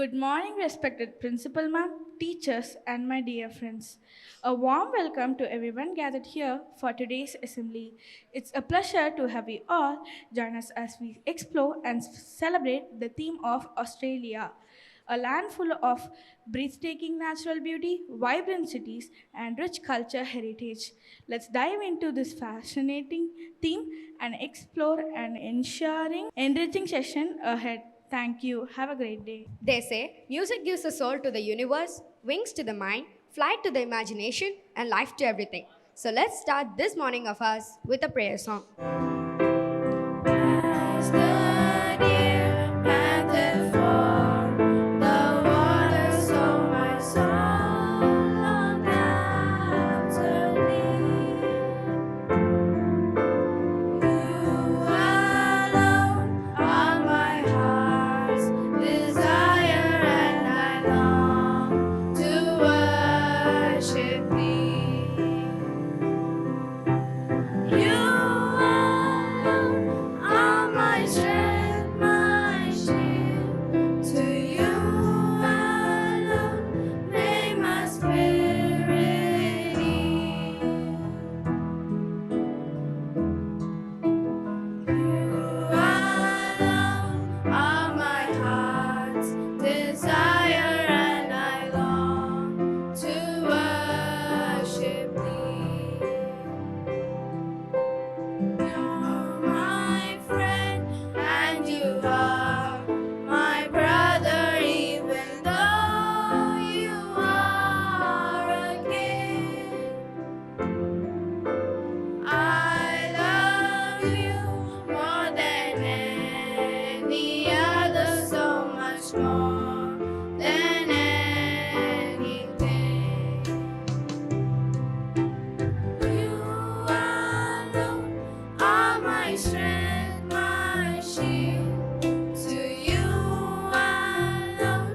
Good morning, respected principal ma'am, teachers, and my dear friends. A warm welcome to everyone gathered here for today's assembly. It's a pleasure to have you all join us as we explore and celebrate the theme of Australia, a land full of breathtaking natural beauty, vibrant cities, and rich culture heritage. Let's dive into this fascinating theme and explore an enriching session ahead. Thank you. Have a great day. They say music gives a soul to the universe, wings to the mind, flight to the imagination, and life to everything. So let's start this morning of us with a prayer song. As the deer panteth for the water, so my soul longed after thee. You alone are my heart's desire, and I long to worship thee. You alone are my strength, my shield. To you alone may my spirit yield. You alone are my heart's desire, and I long to worship thee. You're my friend, and you are my brother, even though you are a king. I love you more than any other, so much more than anything. You alone are my strength, my shield. To you alone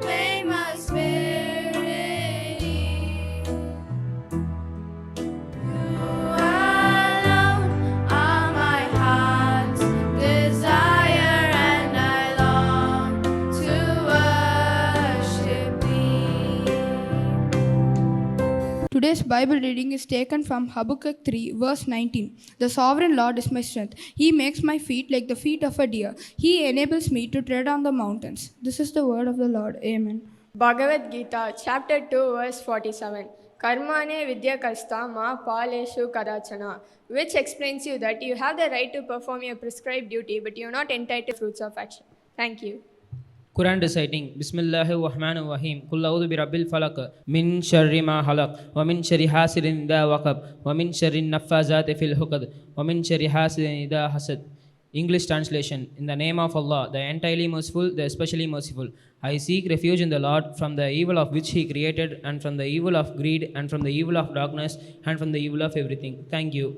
may my spirit yield. You alone are my heart's desire, and I long to worship thee. Today's Bible reading is taken from Habakkuk 3, verse 19. The sovereign Lord is my strength. He makes my feet like the feet of a deer. He enables me to tread on the mountains. This is the word of the Lord. Amen. Bhagavad Gita, chapter 2, verse 47. Karmane vidyakasta ma paleshu kadachana, which explains you that you have the right to perform your prescribed duty, but you are not entitled to fruits of action. Thank you. Quran reciting Bismillahir Rahmanir Rahim Qul a'udhu bi rabbil falaq min sharri ma halaq wa min sharri hasidin idha waqab wa min sharri naffazati fil uqad wa min sharri hasidin idha hasad. English translation: In the name of Allah, the entirely merciful, the especially merciful. I seek refuge in the Lord from the evil of which He created, and from the evil of greed, and from the evil of darkness, and from the evil of everything. Thank you.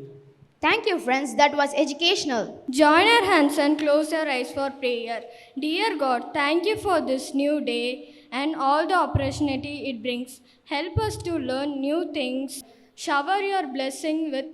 Thank you, friends. That was educational. Join our hands and close your eyes for prayer. Dear God, thank you for this new day and all the opportunity it brings. Help us to learn new things. Shower your blessing with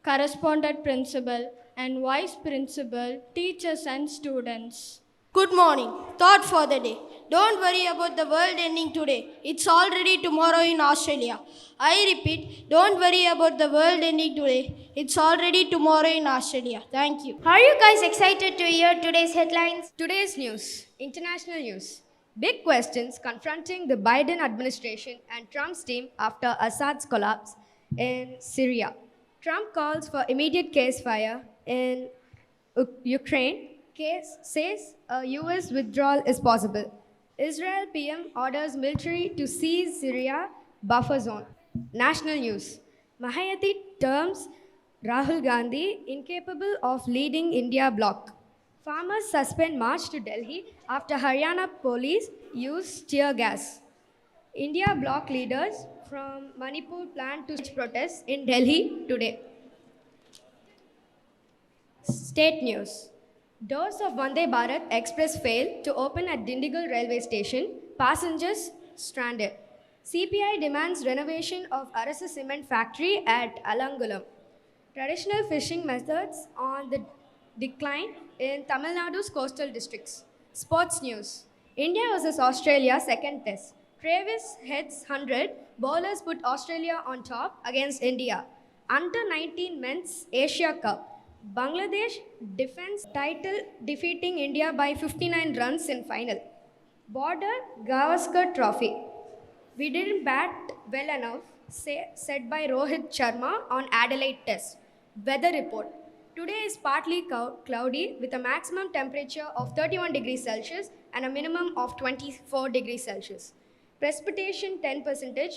correspondent principal and vice principal, teachers and students. Good morning. Thought for the day. Don't worry about the world ending today. It's already tomorrow in Australia. I repeat, don't worry about the world ending today. It's already tomorrow in Australia. Thank you. Are you guys excited to hear today's headlines? Today's news, international news. Big questions confronting the Biden administration and Trump's team after Assad's collapse in Syria. Trump calls for immediate ceasefire in Ukraine. Case says a US withdrawal is possible. Israel PM orders military to seize Syria buffer zone. National news. Mahayati terms Rahul Gandhi incapable of leading India bloc. Farmers suspend march to Delhi after Haryana police use tear gas. India bloc leaders from Manipur plan to protest in Delhi today. State news. Doors of Vande Bharat Express fail to open at Dindigul railway station. Passengers stranded. CPI demands renovation of Arasa cement factory at Alangulam. Traditional fishing methods on the decline in Tamil Nadu's coastal districts. Sports news. India vs Australia second test. Travis heads 100. Bowlers put Australia on top against India. Under 19 Men's Asia Cup. Bangladesh defends title defeating India by 59 runs in final. Border Gavaskar Trophy. We didn't bat well enough, said by Rohit Sharma on Adelaide Test. Weather report. Today is partly cloudy with a maximum temperature of 31 degrees Celsius and a minimum of 24 degrees Celsius. Precipitation 10%,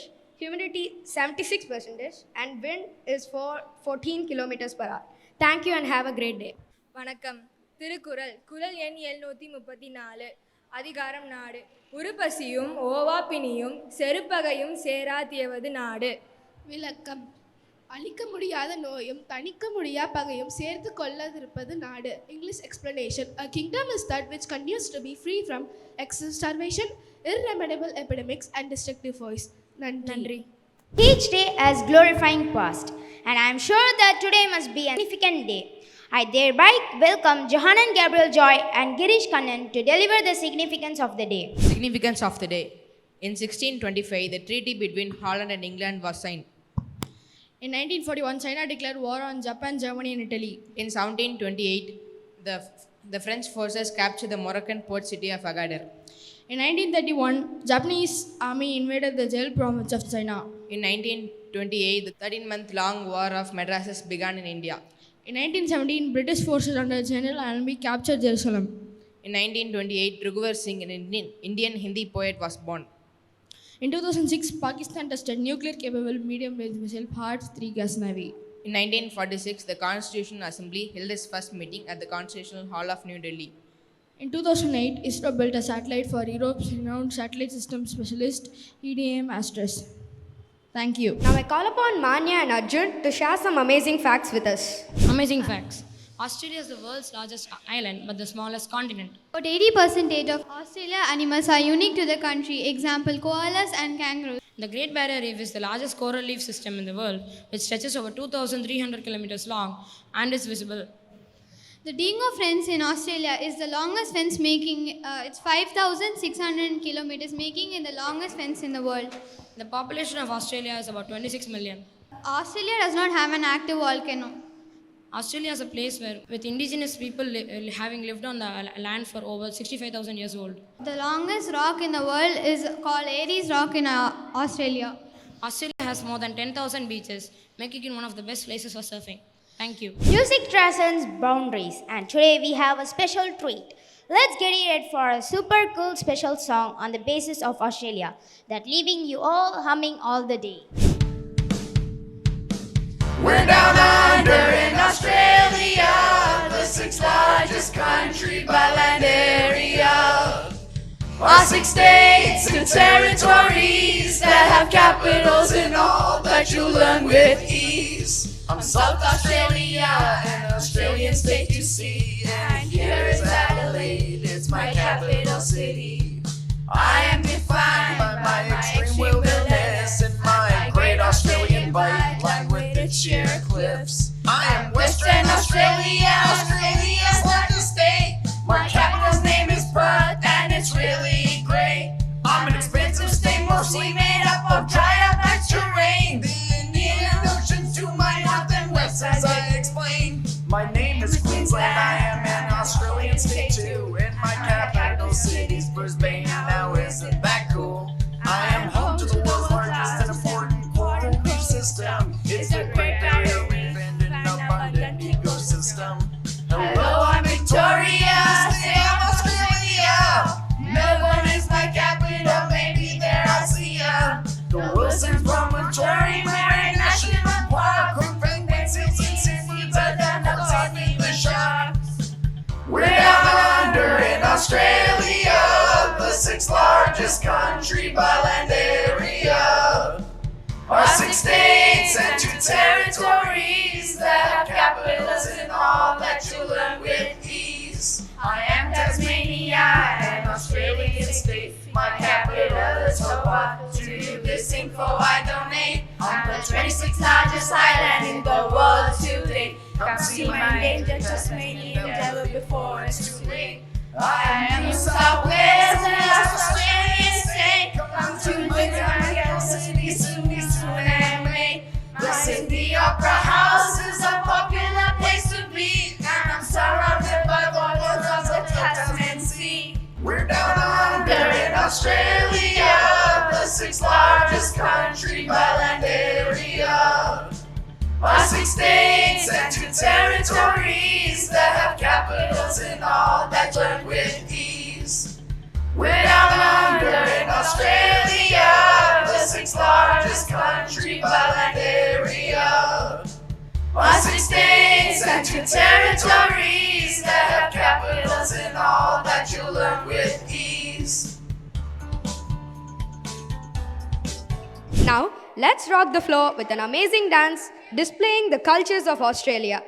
humidity 76%, and wind is for 14 kilometers per hour. Thank you and have a great day. வணக்கம். திருக்குறள் குறள் எண் 734. அதிகாரம் நாடு. உருப்பசியும் ஓவாப்பினியும் செருப்பகையும் சேராதியவது நாடு. விளக்கம். அழிக்க முடியாத நோயும் தணிக்க முடியா பகையும் சேர்த்து கொள்ளாதிருப்பது நாடு. English explanation. A kingdom is that which continues to be free from excess starvation, irremediable epidemics and destructive force. நன்றி. Each day as glorifying past, and I am sure that today must be a significant day. I thereby welcome Johanan Gabriel Joy and Girish Kannan to deliver the significance of the day. Significance of the day. In 1625, the treaty between Holland and England was signed. In 1941, China declared war on Japan, Germany and Italy. In 1728, the French forces captured the Moroccan port city of Agadir. In 1931, Japanese army invaded the Jel province of China. In 1928, the 13-month-long war of Madrasas began in India. In 1917, British forces under General Allenby captured Jerusalem. In 1928, Raghuvar Singh, an Indian Hindi poet, was born. In 2006, Pakistan tested nuclear-capable medium-range missile PART-3 gas navy. In 1946, the Constitutional Assembly held its first meeting at the Constitutional Hall of New Delhi. In 2008, ISRO built a satellite for Europe's renowned satellite system specialist, EDM Astros. Thank you. Now I call upon Manya and Arjun to share some amazing facts with us. Amazing facts. Australia is the world's largest island but the smallest continent. About 80% of Australia animals are unique to the country. Example, koalas and kangaroos. The Great Barrier Reef is the largest coral reef system in the world, which stretches over 2,300 kilometers long and is visible. The dingo fence in Australia is the longest fence it's 5,600 kilometers, making it the longest fence in the world. The population of Australia is about 26 million. Australia does not have an active volcano. Australia is a place with indigenous people having lived on the land for over 65,000 years old. The longest rock in the world is called Aries Rock in Australia. Australia has more than 10,000 beaches, making it one of the best places for surfing. Thank you. Music transcends boundaries, and today we have a special treat. Let's get ready for a super cool special song on the basis of Australia that leaving you all humming all the day. We're down under in Australia, the 6th largest country by land area. Our 6 states and territories that have capitals and all that you'll learn with ease. From South Australia, an Australian state to see, and here is Adelaide, it's my capital city. I am defined by my extreme wilderness and my great Australian bite, lined with its sheer cliffs. I am Western Australia, Australia's largest state. My capital's name is Perth, and it's really great. I'm an expensive state, mostly made up of dry up terrain. The Indian Ocean to my north and west, as I explained. My name is Queensland, I am an Australian state too, and my capital city's Brisbane. Now isn't that cool? I am home to the world's largest and important coral reef system. It's the Great Barrier Reef and an abundant ecosystem. Hello, I'm Victoria, stay on Australia. Melbourne is my capital, maybe there I'll see ya. The Wilson's Promontory, Marine National Park, Crookbank, Pencils in Sydney, but they're not hardly the sharks. We're down under in Australia, the 6th largest country by land area. Our 6 states and 2 territories that have capitals and all that you learn with ease. I am Tasmania, an Australian state. My capital is Hobart. To you this info I donate. I'm the 26th largest island in the world to date. Come see my endangered Tasmanian devil before it's too late. I am New South Wales and Australia, the sixth largest country by land area. Our 6 states and 2 territories that have capitals in all that learn with ease. We're down under in Australia, the sixth largest country by land area. Our 6 states and 2 territories that have capitals in all that you'll learn with ease. Now, let's rock the floor with an amazing dance displaying the cultures of Australia.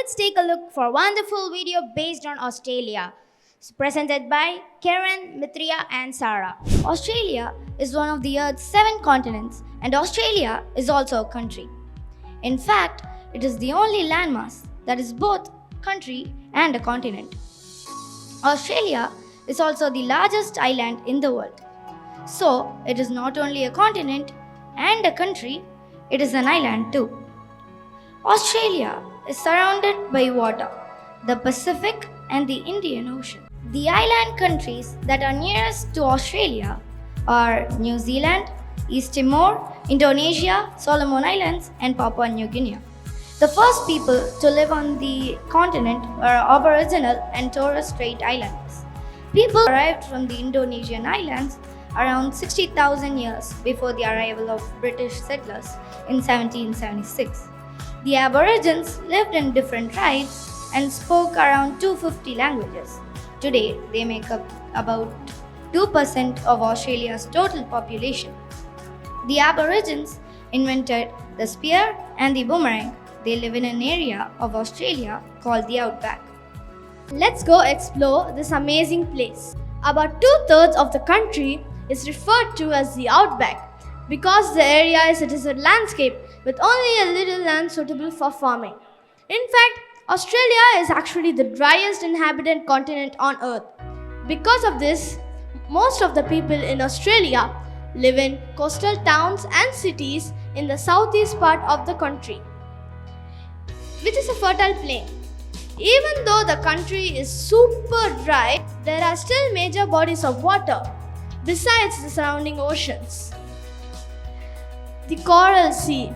Let's take a look for a wonderful video based on Australia. It's presented by Karen, Mithria and Sarah. Australia is one of the Earth's 7 continents, and Australia is also a country. In fact, it is the only landmass that is both country and a continent. Australia is also the largest island in the world. So, it is not only a continent and a country, it is an island too. Australia is surrounded by water, the Pacific and the Indian Ocean. The island countries that are nearest to Australia are New Zealand, East Timor, Indonesia, Solomon Islands, and Papua New Guinea. The first people to live on the continent were Aboriginal and Torres Strait Islanders. People arrived from the Indonesian islands around 60,000 years before the arrival of British settlers in 1776. The Aborigines lived in different tribes and spoke around 250 languages. Today, they make up about 2% of Australia's total population. The Aborigines invented the spear and the boomerang. They live in an area of Australia called the Outback. Let's go explore this amazing place. About 2/3 of the country is referred to as the Outback because the area is a desert landscape with only a little land suitable for farming. In fact, Australia is actually the driest inhabited continent on Earth. Because of this, most of the people in Australia live in coastal towns and cities in the southeast part of the country, which is a fertile plain. Even though the country is super dry, there are still major bodies of water besides the surrounding oceans. The Coral Sea,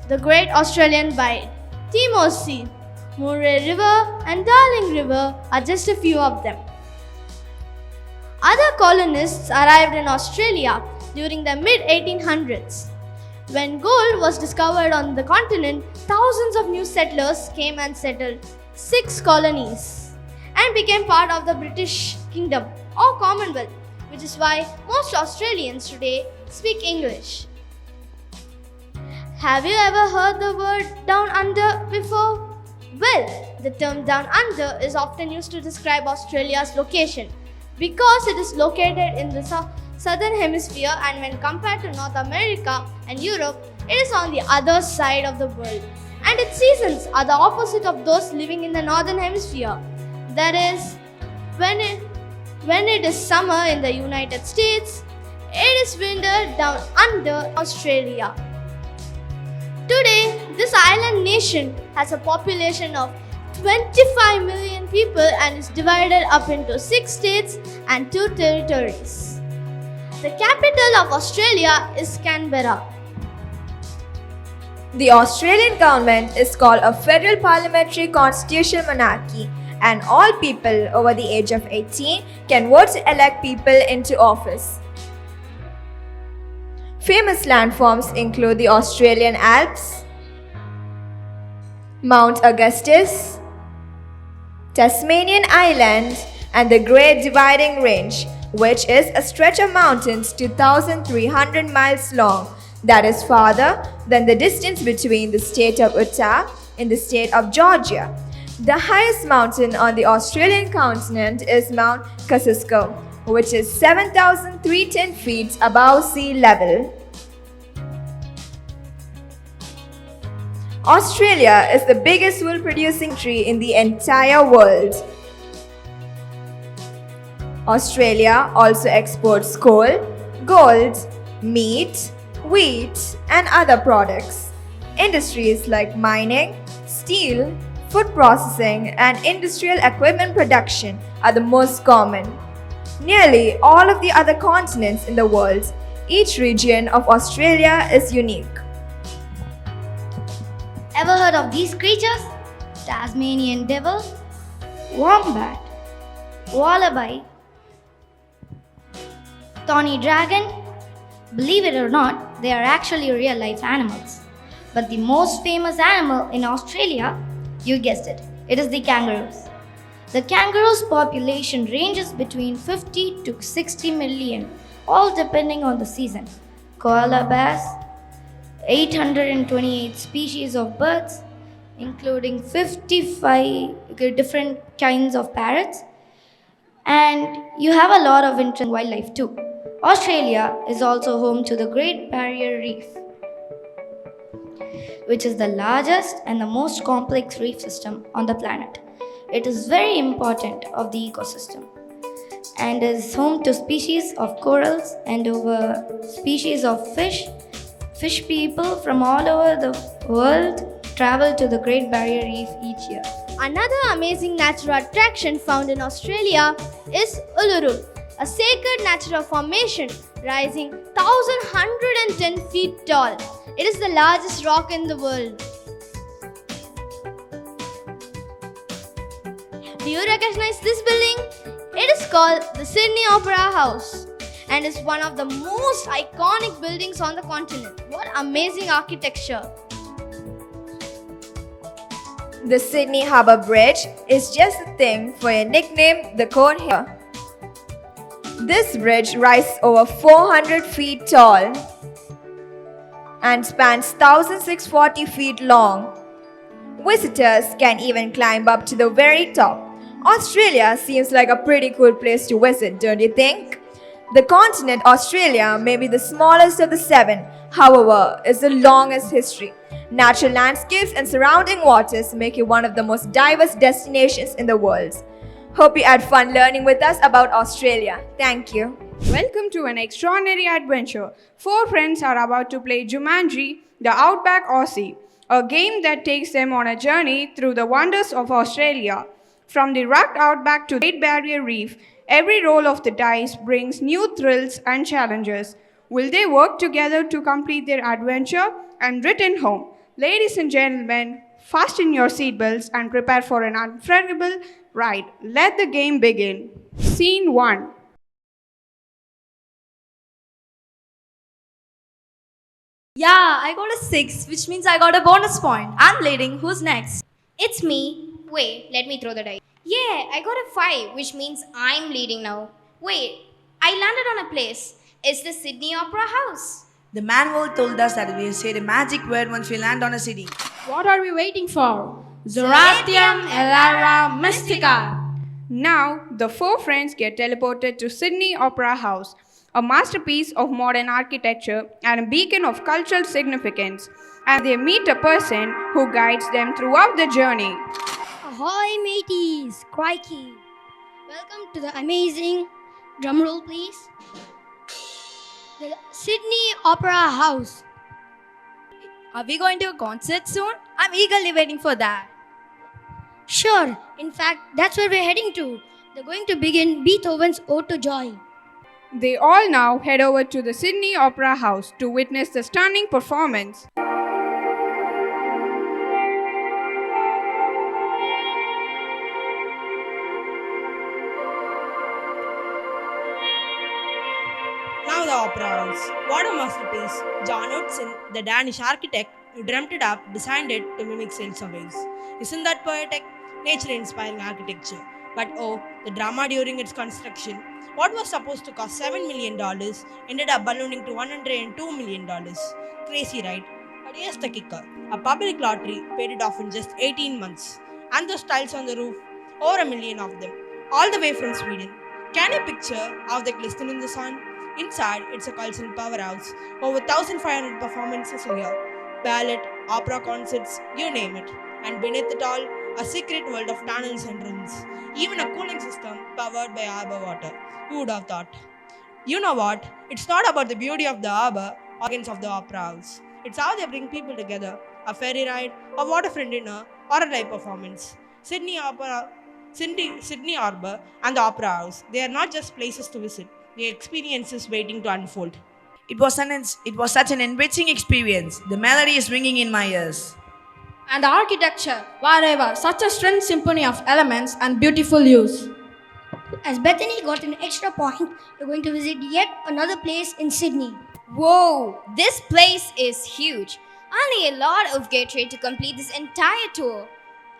the Great Australian Bight, Timor Sea, Murray River and Darling River are just a few of them. Other colonists arrived in Australia during the mid-1800s. When gold was discovered on the continent, thousands of new settlers came and settled 6 colonies and became part of the British Kingdom or Commonwealth, which is why most Australians today speak English. Have you ever heard the word down under before? Well, the term down under is often used to describe Australia's location because it is located in the southern hemisphere, and when compared to North America and Europe, it is on the other side of the world. And its seasons are the opposite of those living in the northern hemisphere. That is, when it is summer in the United States, it is winter down under Australia. Today, this island nation has a population of 25 million people and is divided up into 6 states and 2 territories. The capital of Australia is Canberra. The Australian government is called a federal parliamentary constitutional monarchy, and all people over the age of 18 can vote to elect people into office. Famous landforms include the Australian Alps, Mount Augustus, Tasmanian Island, and the Great Dividing Range, which is a stretch of mountains 2,300 miles long that is farther than the distance between the state of Utah and the state of Georgia. The highest mountain on the Australian continent is Mount Kosciuszko, which is 7,310 feet above sea level. Australia is the biggest wool producing country in the entire world. Australia also exports coal, gold, meat, wheat, and other products. Industries like mining, steel, food processing, and industrial equipment production are the most common. Nearly all of the other continents in the world, each region of Australia is unique. Ever heard of these creatures? Tasmanian devil, wombat, wallaby, tawny dragon? Believe it or not, they are actually real-life animals. But the most famous animal in Australia, you guessed it, it is the kangaroos. The kangaroos' population ranges between 50 to 60 million, all depending on the season. Koala bears, 828 species of birds, including 55 different kinds of parrots, and you have a lot of interesting wildlife too. Australia is also home to the Great Barrier Reef, which is the largest and the most complex reef system on the planet. It is very important of the ecosystem and is home to species of corals and over species of fish. Fish people from all over the world travel to the Great Barrier Reef each year. Another amazing natural attraction found in Australia is Uluru, a sacred natural formation rising 1,110 feet tall. It is the largest rock in the world. Do you recognize this building? It is called the Sydney Opera House and is one of the most iconic buildings on the continent. What amazing architecture! The Sydney Harbour Bridge is just a thing for a nickname, the cone here. This bridge rises over 400 feet tall and spans 1640 feet long. Visitors can even climb up to the very top. Australia seems like a pretty cool place to visit, don't you think? The continent Australia may be the smallest of the seven, however, is the longest history. Natural landscapes and surrounding waters make it one of the most diverse destinations in the world. Hope you had fun learning with us about Australia. Thank you. Welcome to an extraordinary adventure. Four friends are about to play Jumanji, the Outback Aussie, a game that takes them on a journey through the wonders of Australia. From the rugged outback to the Great Barrier Reef, every roll of the dice brings new thrills and challenges. Will they work together to complete their adventure and return home? Ladies and gentlemen, fasten your seatbelts and prepare for an unforgettable ride. Let the game begin. Scene 1. Yeah, I got a 6, which means I got a bonus point. I'm leading. Who's next? It's me. Wait, let me throw the dice. Yeah, I got a 5, which means I'm leading now. Wait, I landed on a place. It's the Sydney Opera House. The manual told us that we say the magic word once we land on a city. What are we waiting for? Zoratium Elara Mystica. Now, the four friends get teleported to Sydney Opera House, a masterpiece of modern architecture and a beacon of cultural significance, and they meet a person who guides them throughout the journey. Ahoy, mateys! Crikey! Welcome to the amazing, drumroll please, the Sydney Opera House. Are we going to a concert soon? I'm eagerly waiting for that. Sure, in fact, that's where we're heading to. They're going to begin Beethoven's Ode to Joy. They all now head over to the Sydney Opera House to witness the stunning performance. Now the Opera House. What a masterpiece. John Utzon, the Danish architect who dreamt it up, designed it to mimic sails of waves. Isn't that poetic? Nature-inspiring architecture. But oh, the drama during its construction. What was supposed to cost $7 million ended up ballooning to $102 million. Crazy, right? But here's the kicker. A public lottery paid it off in just 18 months. And those tiles on the roof, over 1 million of them. All the way from Sweden. Can you picture how they glisten in the sun? Inside, it's a cultural powerhouse. Over 1,500 performances a year. Ballet, opera concerts, you name it. And beneath it all, a secret world of tunnels and rooms. Even a cooling system powered by harbor water. Who would have thought? You know what? It's not about the beauty of the harbor or organs of the opera house. It's how they bring people together. A ferry ride, a waterfront dinner, or a live performance. Sydney Harbour and the Opera House. They are not just places to visit. They are experiences waiting to unfold. It was such an enriching experience. The melody is ringing in my ears. And the architecture, whatever, such a strange symphony of elements and beautiful hues. As Bethany got an extra point, we're going to visit yet another place in Sydney. Whoa, this place is huge. Only a lot of Gatorade to complete this entire tour.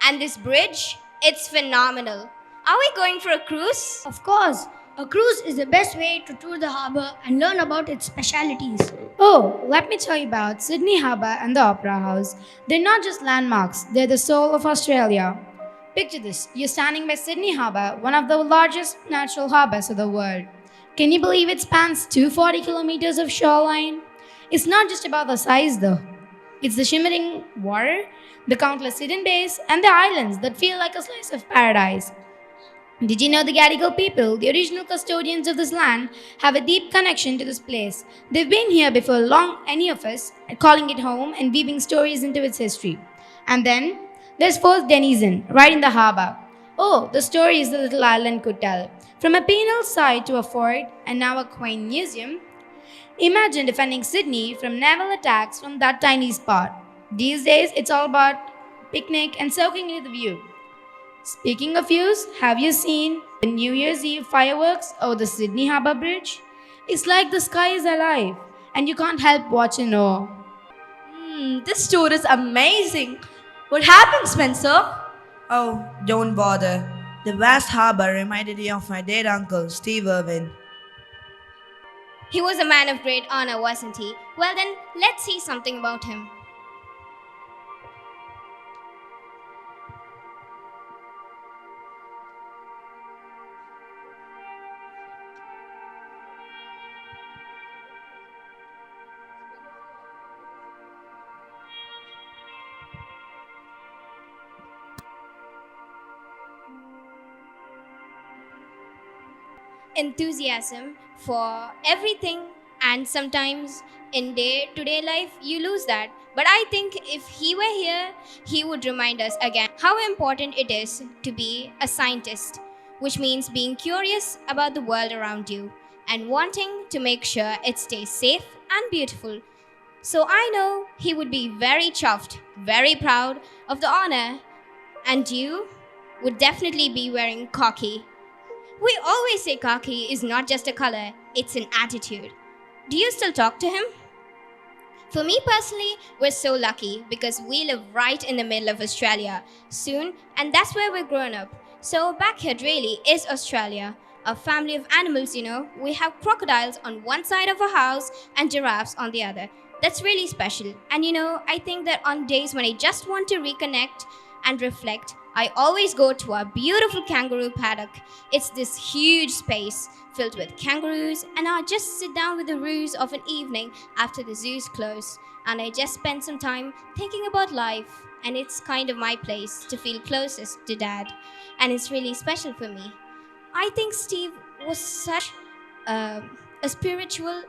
And this bridge, it's phenomenal. Are we going for a cruise? Of course, a cruise is the best way to tour the harbour and learn about its specialities. Oh, let me tell you about Sydney Harbour and the Opera House. They're not just landmarks, they're the soul of Australia. Picture this, you're standing by Sydney Harbour, one of the largest natural harbours of the world. Can you believe it spans 240 kilometers of shoreline? It's not just about the size though. It's the shimmering water, the countless hidden bays, and the islands that feel like a slice of paradise. Did you know the Gadigal people, the original custodians of this land, have a deep connection to this place? They've been here before long any of us, calling it home and weaving stories into its history. And then there's Fort Denison, right in the harbour. Oh, the stories the little island could tell. From a penal site to a fort and now a quaint museum. Imagine defending Sydney from naval attacks from that tiny spot. These days, it's all about picnic and soaking in the view. Speaking of views, have you seen the New Year's Eve fireworks over the Sydney Harbour Bridge? It's like the sky is alive and you can't help watch in awe. This tour is amazing. What happened, Spencer? Oh, don't bother. The vast harbor reminded me of my dead uncle, Steve Irwin. He was a man of great honor, wasn't he? Well, then, let's see something about him. Enthusiasm for everything, and sometimes in day to day life you lose that. But I think if he were here, he would remind us again how important it is to be a scientist, which means being curious about the world around you and wanting to make sure it stays safe and beautiful. So I know he would be very chuffed, very proud of the honor, and you would definitely be wearing khaki. We always say khaki is not just a color, it's an attitude. Do you still talk to him? For me personally, we're so lucky because we live right in the middle of Australia soon, and that's where we're growing up. So back here really is Australia. A family of animals, you know. We have crocodiles on one side of our house and giraffes on the other. That's really special. And you know, I think that on days when I just want to reconnect and reflect, I always go to our beautiful kangaroo paddock. It's this huge space filled with kangaroos, and I just sit down with the roos of an evening after the zoo's close, and I just spend some time thinking about life, and it's kind of my place to feel closest to Dad, and it's really special for me. I think Steve was such a spiritual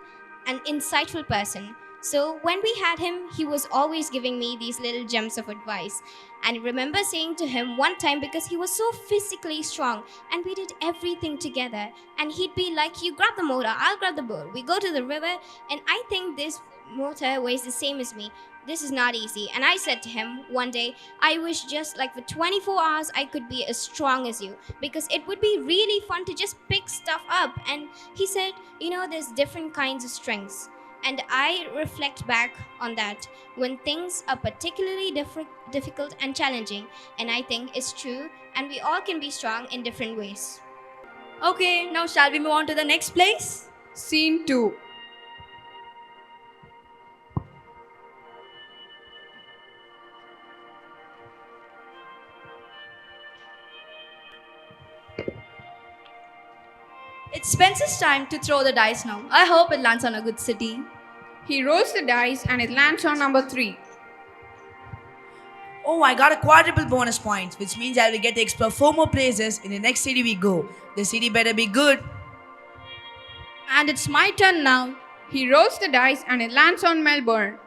and insightful person. So when we had him, he was always giving me these little gems of advice. And I remember saying to him one time, because he was so physically strong and we did everything together, and he'd be like, you grab the motor, I'll grab the boat. We go to the river, and I think this motor weighs the same as me. This is not easy. And I said to him one day, I wish just like for 24 hours I could be as strong as you, because it would be really fun to just pick stuff up. And he said, you know, there's different kinds of strengths. And I reflect back on that when things are particularly difficult and challenging. And I think it's true, and we all can be strong in different ways. Okay, now shall we move on to the next place? Scene 2. It's Spencer's time to throw the dice now. I hope it lands on a good city. He rolls the dice and it lands on number 3. Oh, I got a quadruple bonus points, which means I will get to explore 4 more places in the next city we go. The city better be good. And it's my turn now. He rolls the dice and it lands on Melbourne.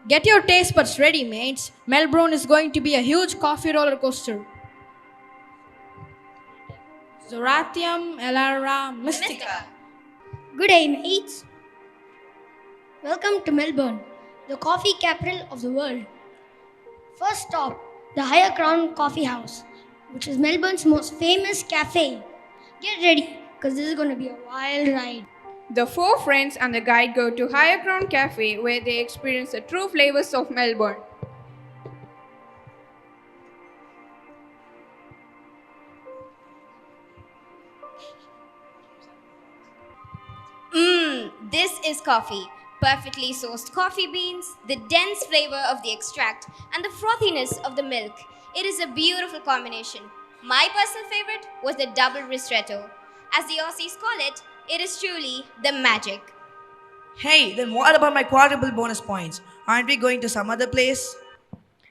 Get your taste buds ready, mates. Melbourne is going to be a huge coffee roller coaster. Zorathium Elara Mystica. Good day, mates. Welcome to Melbourne, the coffee capital of the world. First stop, the Higher Crown Coffee House, which is Melbourne's most famous cafe. Get ready, because this is going to be a wild ride. The 4 friends and the guide go to Higher Crown Cafe, where they experience the true flavors of Melbourne. This is coffee. Perfectly sourced coffee beans, the dense flavor of the extract, and the frothiness of the milk. It is a beautiful combination. My personal favorite was the double ristretto. As the Aussies call it, it is truly the magic. Hey, then what about my quadruple bonus points? Aren't we going to some other place?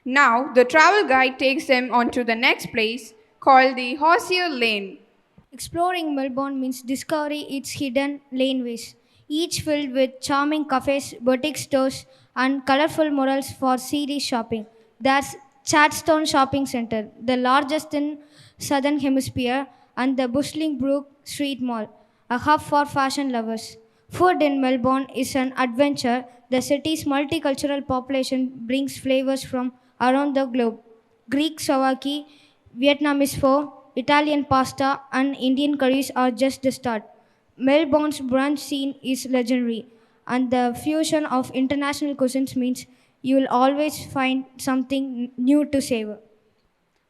Now, the travel guide takes them on to the next place, called the Horseshoe Lane. Exploring Melbourne means discovering its hidden laneways, each filled with charming cafes, boutique stores, and colorful murals for serious shopping. There's Chadstone Shopping Centre, the largest in Southern Hemisphere, and the bustling Brook Street Mall, a hub for fashion lovers. Food in Melbourne is an adventure. The city's multicultural population brings flavors from around the globe. Greek souvlaki, Vietnamese pho, Italian pasta, and Indian curries are just the start. Melbourne's brunch scene is legendary, and the fusion of international cuisines means you will always find something new to savor.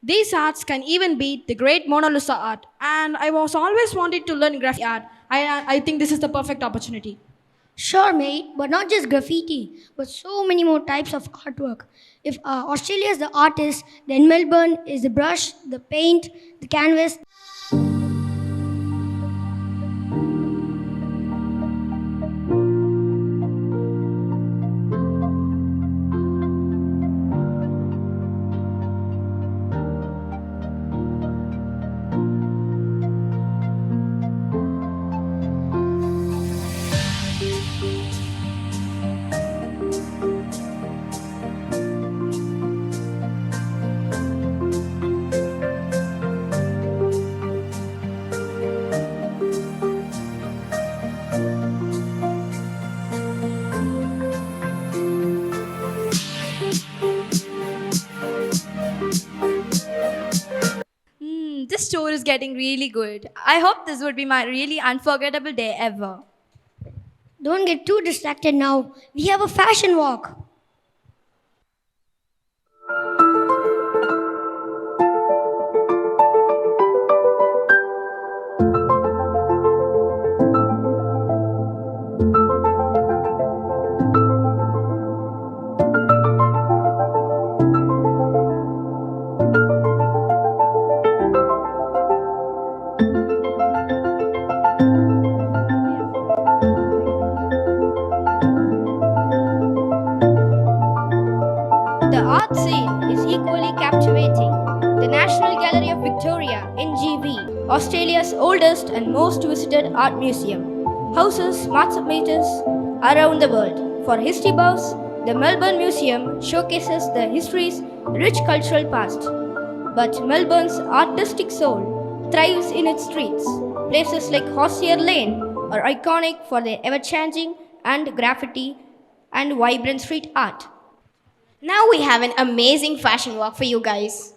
These arts can even beat the great Mona Lisa art. And I was always wanted to learn graffiti art. I think this is the perfect opportunity. Sure, mate, but not just graffiti, but so many more types of artwork. If Australia is the artist, then Melbourne is the brush, the paint, the canvas. This tour is getting really good. I hope this would be my really unforgettable day ever. Don't get too distracted now. We have a fashion walk. The art scene is equally captivating. The National Gallery of Victoria, NGV, Australia's oldest and most visited art museum, houses masterpieces around the world. For history buffs, the Melbourne Museum showcases the history's rich cultural past. But Melbourne's artistic soul thrives in its streets. Places like Hossier Lane are iconic for their ever-changing and graffiti and vibrant street art. Now we have an amazing fashion walk for you guys.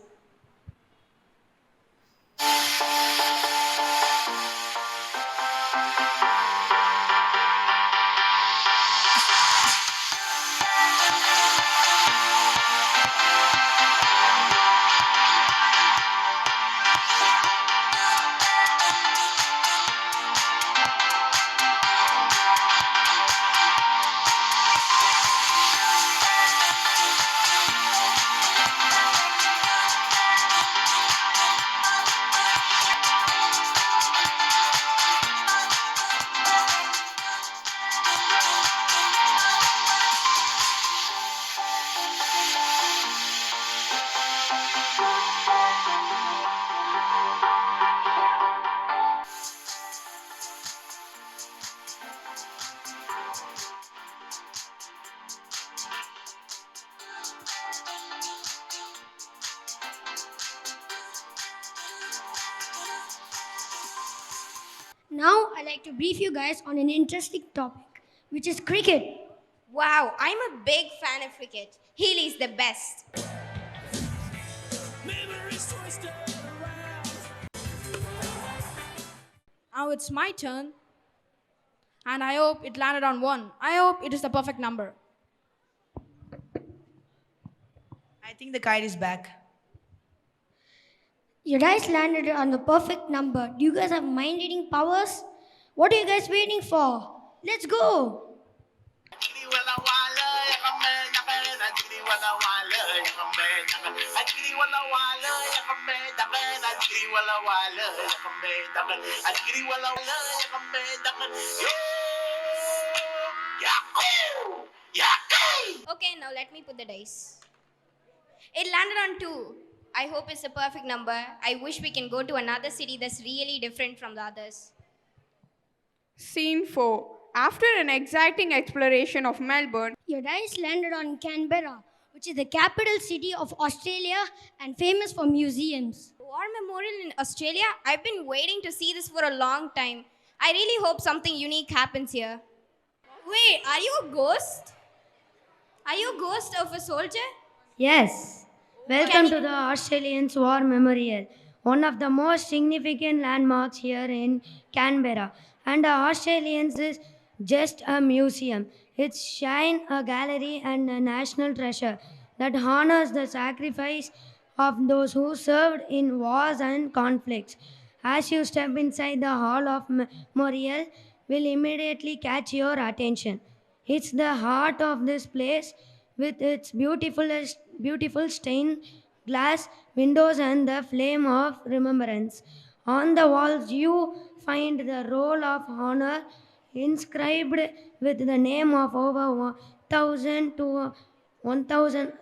Now I'd like to brief you guys on an interesting topic, which is cricket. Wow, I'm a big fan of cricket. Healy's the best. Now it's my turn. And I hope it landed on 1. I hope it is the perfect number. I think the kite is back. You guys landed on the perfect number. Do you guys have mind reading powers? What are you guys waiting for? Let's go! Okay, now let me put the dice. It landed on 2. I hope it's a perfect number. I wish we can go to another city that's really different from the others. Scene 4. After an exciting exploration of Melbourne, Your dice landed on Canberra, which is the capital city of Australia and famous for museums. War Memorial in Australia? I've been waiting to see this for a long time. I really hope something unique happens here. Wait, are you a ghost? Are you a ghost of a soldier? Yes. Welcome to the Australians War Memorial, one of the most significant landmarks here in Canberra. And the Australians is just a museum. Its shrine, a gallery, and a national treasure that honors the sacrifice of those who served in wars and conflicts. As you step inside the Hall of Memorial, will immediately catch your attention. It's the heart of this place with its beautiful stained glass windows and the flame of remembrance. On the walls, you find the roll of honor inscribed with the name of over 1,000 to 1,000,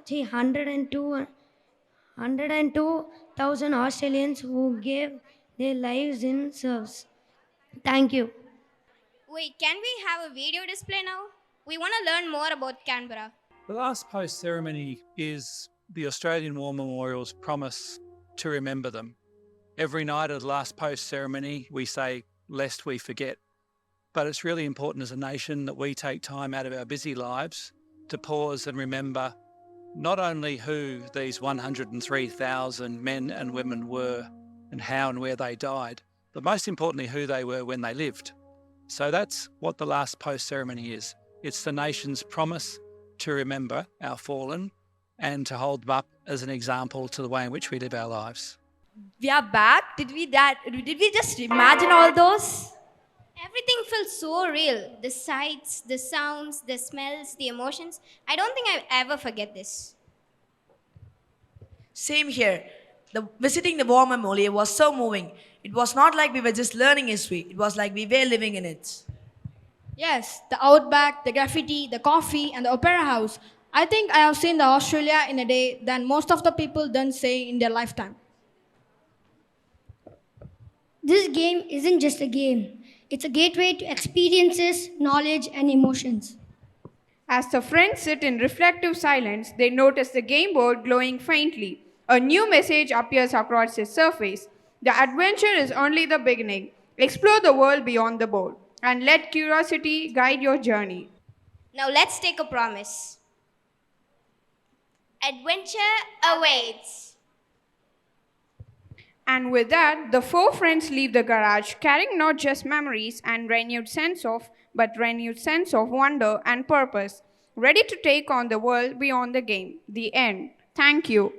102,000 Australians who gave their lives in service. Thank you. Wait, can we have a video display now? We want to learn more about Canberra. The last post ceremony is the Australian War Memorial's promise to remember them. Every night at the last post ceremony, we say, lest we forget. But it's really important as a nation that we take time out of our busy lives to pause and remember not only who these 103,000 men and women were and how and where they died, but most importantly, who they were when they lived. So that's what the last post ceremony is. It's the nation's promise to remember our fallen and to hold them up as an example to the way in which we live our lives. We are back. Did we just imagine all those? Everything feels so real. The sights, the sounds, the smells, the emotions. I don't think I'll ever forget this. Same here. Visiting the War Memorial was so moving. It was not like we were just learning history. It was like we were living in it. Yes, the outback, the graffiti, the coffee, and the opera house. I think I have seen the Australia in a day than most of the people done say in their lifetime. This game isn't just a game. It's a gateway to experiences, knowledge, and emotions. As the friends sit in reflective silence, they notice the game board glowing faintly. A new message appears across its surface. The adventure is only the beginning. Explore the world beyond the board and let curiosity guide your journey. Now let's take a promise. Adventure awaits. And with that, the four friends leave the garage, carrying not just memories and renewed sense of wonder and purpose, ready to take on the world beyond the game. The end. Thank you.